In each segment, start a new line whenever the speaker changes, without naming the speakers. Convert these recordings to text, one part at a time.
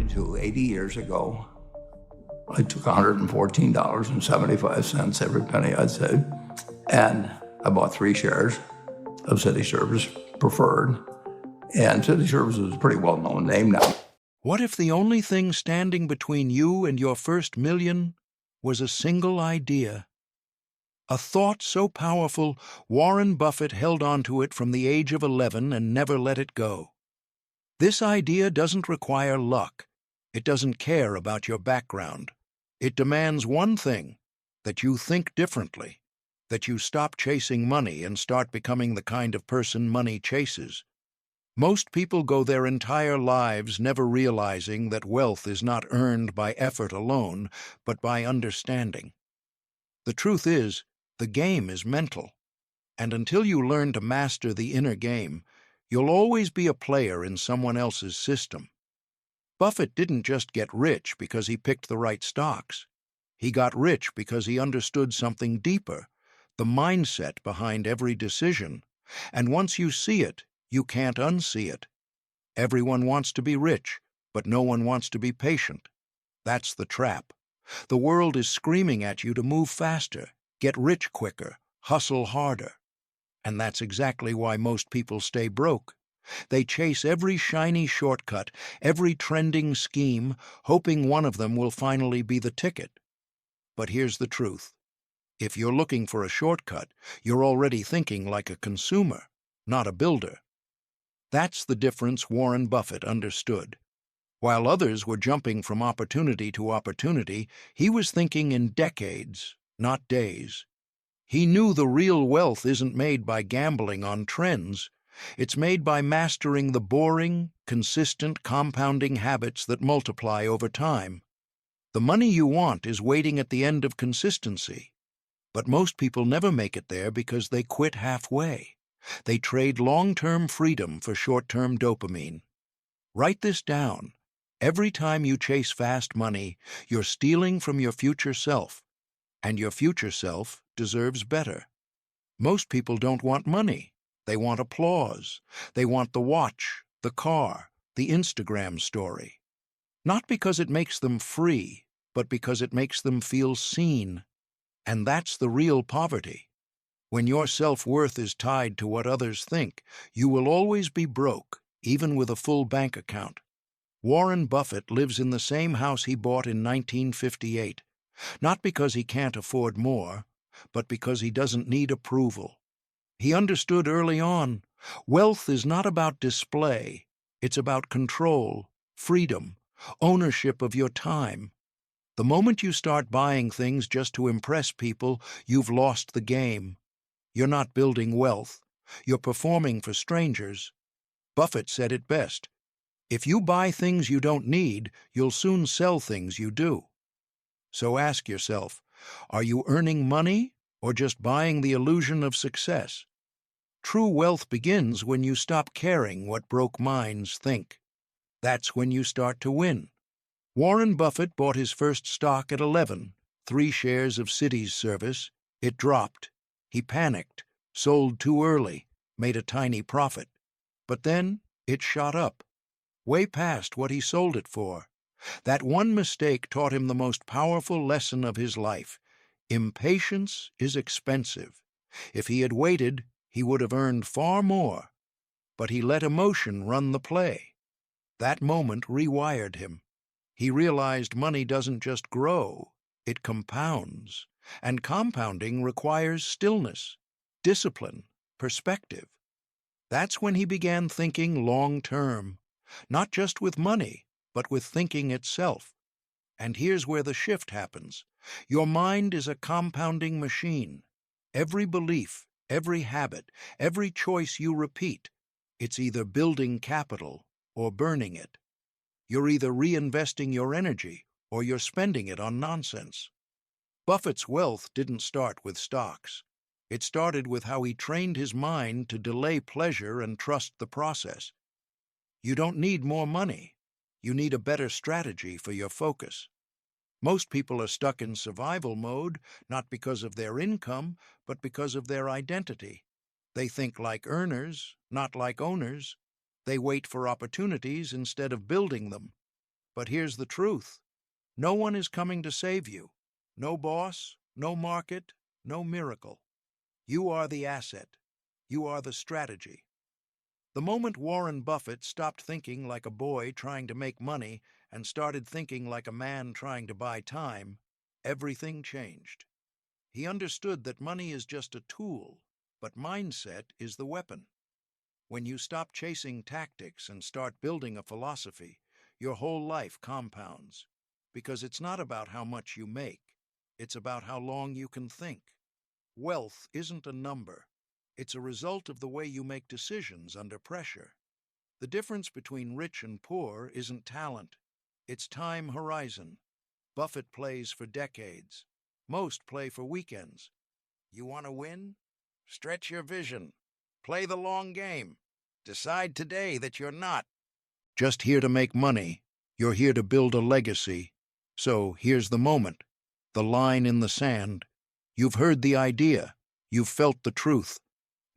to 80 years ago. I took $114.75, every penny I'd saved, and I bought 3 shares of City Service Preferred. And City Service is a pretty well-known name now.
What if the only thing standing between you and your first million was a single idea? A thought so powerful, Warren Buffett held on to it from the age of 11 and never let it go. This idea doesn't require luck. It doesn't care about your background. It demands one thing: that you think differently, that you stop chasing money and start becoming the kind of person money chases. Most people go their entire lives never realizing that wealth is not earned by effort alone, but by understanding. The truth is, the game is mental, and until you learn to master the inner game, you'll always be a player in someone else's system. Buffett didn't just get rich because he picked the right stocks. He got rich because he understood something deeper, the mindset behind every decision. And once you see it, you can't unsee it. Everyone wants to be rich, but no one wants to be patient. That's the trap. The world is screaming at you to move faster, get rich quicker, hustle harder. And that's exactly why most people stay broke. They chase every shiny shortcut, every trending scheme, hoping one of them will finally be the ticket. But here's the truth. If you're looking for a shortcut, you're already thinking like a consumer, not a builder. That's the difference Warren Buffett understood. While others were jumping from opportunity to opportunity, he was thinking in decades, not days. He knew the real wealth isn't made by gambling on trends. It's made by mastering the boring, consistent, compounding habits that multiply over time. The money you want is waiting at the end of consistency. But most people never make it there because they quit halfway. They trade long-term freedom for short-term dopamine. Write this down. Every time you chase fast money, you're stealing from your future self. And your future self deserves better. Most people don't want money. They want applause. They want the watch, the car, the Instagram story. Not because it makes them free, but because it makes them feel seen. And that's the real poverty. When your self-worth is tied to what others think, you will always be broke, even with a full bank account. Warren Buffett lives in the same house he bought in 1958, not because he can't afford more, but because he doesn't need approval. He understood early on, wealth is not about display, it's about control, freedom, ownership of your time. The moment you start buying things just to impress people, you've lost the game. You're not building wealth, you're performing for strangers. Buffett said it best: if you buy things you don't need, you'll soon sell things you do. So ask yourself, are you earning money or just buying the illusion of success? True wealth begins when you stop caring what broke minds think. That's when you start to win. Warren Buffett bought his first stock at 11, 3 shares of City Service. It dropped. He panicked, sold too early, made a tiny profit. But then it shot up, way past what he sold it for. That one mistake taught him the most powerful lesson of his life. Impatience is expensive. If he had waited, he would have earned far more. But he let emotion run the play. That moment rewired him. He realized money doesn't just grow, it compounds. And compounding requires stillness, discipline, perspective. That's when he began thinking long-term, not just with money, but with thinking itself. And here's where the shift happens. Your mind is a compounding machine. Every belief, every habit, every choice you repeat, it's either building capital or burning it. You're either reinvesting your energy or you're spending it on nonsense. Buffett's wealth didn't start with stocks. It started with how he trained his mind to delay pleasure and trust the process. You don't need more money. You need a better strategy for your focus. Most people are stuck in survival mode, not because of their income, but because of their identity. They think like earners, not like owners. They wait for opportunities instead of building them. But here's the truth. No one is coming to save you. No boss, no market, no miracle. You are the asset. You are the strategy. The moment Warren Buffett stopped thinking like a boy trying to make money and started thinking like a man trying to buy time, everything changed. He understood that money is just a tool, but mindset is the weapon. When you stop chasing tactics and start building a philosophy, your whole life compounds. Because it's not about how much you make, it's about how long you can think. Wealth isn't a number. It's a result of the way you make decisions under pressure. The difference between rich and poor isn't talent. It's time horizon. Buffett plays for decades. Most play for weekends. You want to win? Stretch your vision. Play the long game. Decide today that you're not just here to make money. You're here to build a legacy. So here's the moment. The line in the sand. You've heard the idea. You've felt the truth.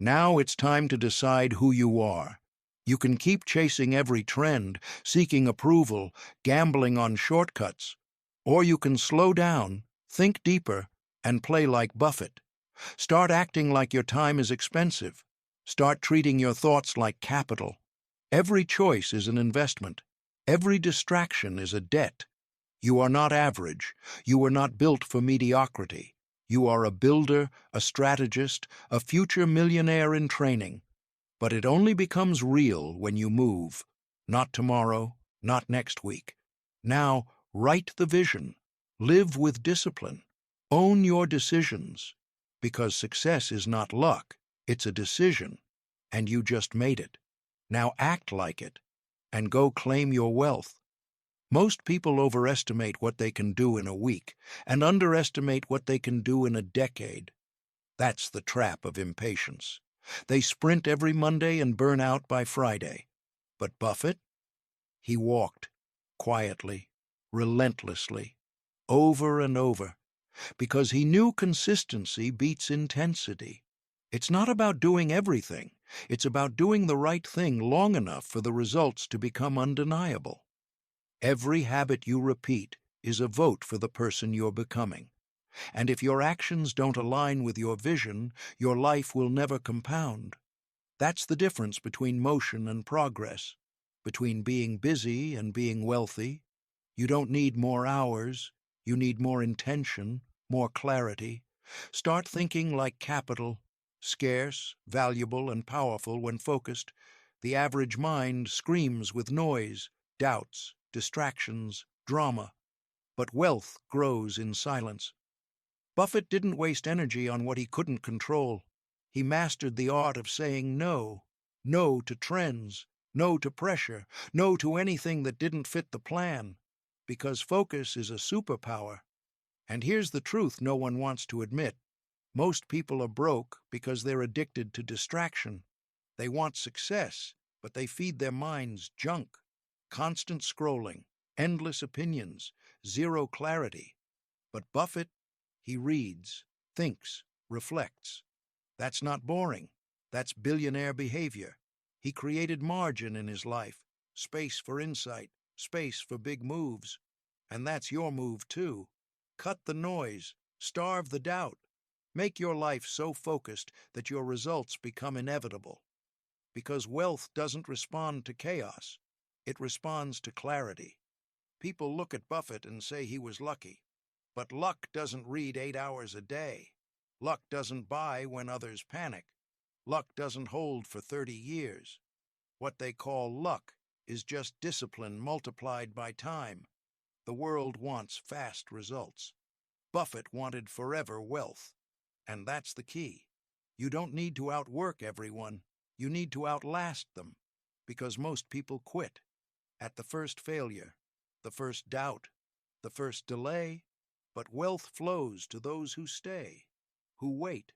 Now it's time to decide who you are. You can keep chasing every trend, seeking approval, gambling on shortcuts. Or you can slow down, think deeper, and play like Buffett. Start acting like your time is expensive. Start treating your thoughts like capital. Every choice is an investment. Every distraction is a debt. You are not average. You are not built for mediocrity. You are a builder, a strategist, a future millionaire in training. But it only becomes real when you move. Not tomorrow, not next week. Now, write the vision. Live with discipline. Own your decisions. Because success is not luck, it's a decision. And you just made it. Now act like it. And go claim your wealth. Most people overestimate what they can do in a week and underestimate what they can do in a decade. That's the trap of impatience. They sprint every Monday and burn out by Friday. But Buffett? He walked, quietly, relentlessly, over and over, because he knew consistency beats intensity. It's not about doing everything. It's about doing the right thing long enough for the results to become undeniable. Every habit you repeat is a vote for the person you're becoming. And if your actions don't align with your vision, your life will never compound. That's the difference between motion and progress, between being busy and being wealthy. You don't need more hours. You need more intention, more clarity. Start thinking like capital, scarce, valuable, and powerful when focused. The average mind screams with noise, doubts, distractions, drama. But wealth grows in silence. Buffett didn't waste energy on what he couldn't control. He mastered the art of saying no. No to trends, no to pressure, no to anything that didn't fit the plan. Because focus is a superpower. And here's the truth no one wants to admit. Most people are broke because they're addicted to distraction. They want success, but they feed their minds junk. Constant scrolling, endless opinions, zero clarity. But Buffett, he reads, thinks, reflects. That's not boring. That's billionaire behavior. He created margin in his life, space for insight, space for big moves. And that's your move too. Cut the noise, starve the doubt. Make your life so focused that your results become inevitable. Because wealth doesn't respond to chaos. It responds to clarity. People look at Buffett and say he was lucky. But luck doesn't read 8 hours a day. Luck doesn't buy when others panic. Luck doesn't hold for 30 years. What they call luck is just discipline multiplied by time. The world wants fast results. Buffett wanted forever wealth. And that's the key. You don't need to outwork everyone. You need to outlast them. Because most people quit. At the first failure, the first doubt, the first delay. But wealth flows to those who stay, who wait,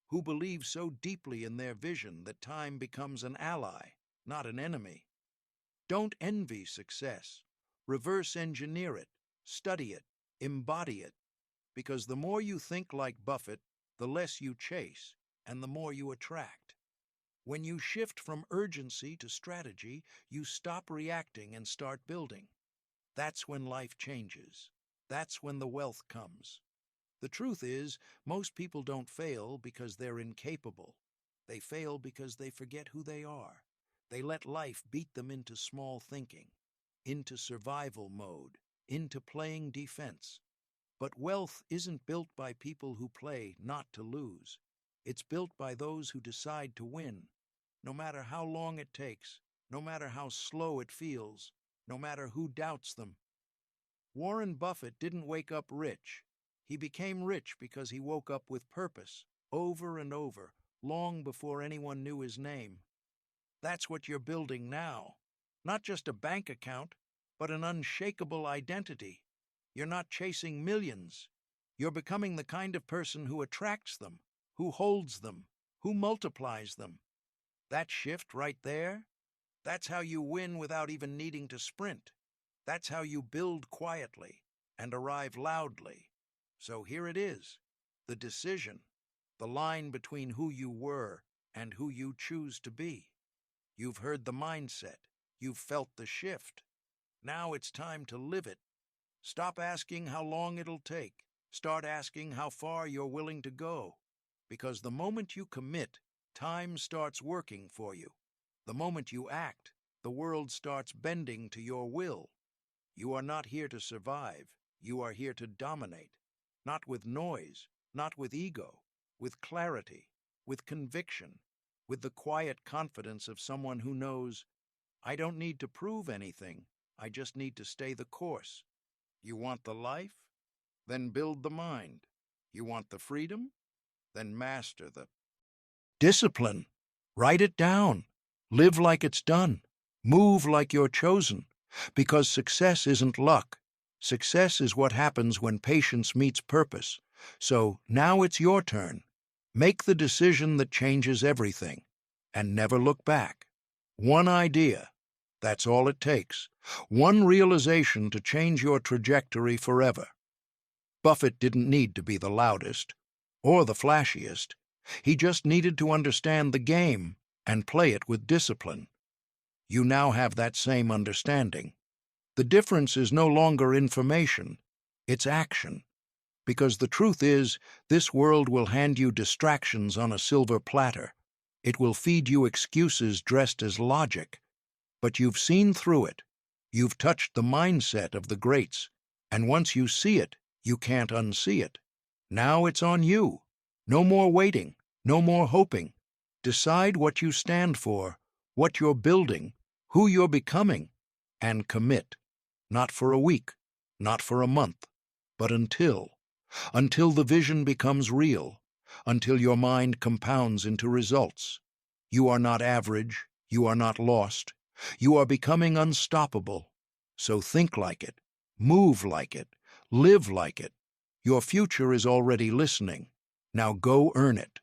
who believe so deeply in their vision that time becomes an ally, not an enemy. Don't envy success. Reverse engineer it, study it, embody it. Because the more you think like Buffett, the less you chase, and the more you attract. When you shift from urgency to strategy, you stop reacting and start building. That's when life changes. That's when the wealth comes. The truth is, most people don't fail because they're incapable. They fail because they forget who they are. They let life beat them into small thinking, into survival mode, into playing defense. But wealth isn't built by people who play not to lose. It's built by those who decide to win. No matter how long it takes, no matter how slow it feels, no matter who doubts them. Warren Buffett didn't wake up rich. He became rich because he woke up with purpose, over and over, long before anyone knew his name. That's what you're building now. Not just a bank account, but an unshakable identity. You're not chasing millions. You're becoming the kind of person who attracts them, who holds them, who multiplies them. That shift right there, that's how you win without even needing to sprint. That's how you build quietly and arrive loudly. So here it is, the decision, the line between who you were and who you choose to be. You've heard the mindset. You've felt the shift. Now it's time to live it. Stop asking how long it'll take. Start asking how far you're willing to go. Because the moment you commit, time starts working for you. The moment you act, the world starts bending to your will. You are not here to survive. You are here to dominate. Not with noise, not with ego, with clarity, with conviction, with the quiet confidence of someone who knows, I don't need to prove anything. I just need to stay the course. You want the life? Then build the mind. You want the freedom? Then master the discipline. Write it down. Live like it's done. Move like you're chosen. Because success isn't luck. Success is what happens when patience meets purpose. So now it's your turn. Make the decision that changes everything. And never look back. One idea. That's all it takes. One realization to change your trajectory forever. Buffett didn't need to be the loudest or the flashiest. He just needed to understand the game and play it with discipline. You now have that same understanding. The difference is no longer information, it's action. Because the truth is, this world will hand you distractions on a silver platter. It will feed you excuses dressed as logic. But you've seen through it. You've touched the mindset of the greats. And once you see it, you can't unsee it. Now it's on you. No more waiting, no more hoping. Decide what you stand for, what you're building, who you're becoming, and commit. Not for a week, not for a month, but until the vision becomes real, until your mind compounds into results. You are not average, you are not lost, you are becoming unstoppable. So think like it, move like it, live like it. Your future is already listening. Now go earn it.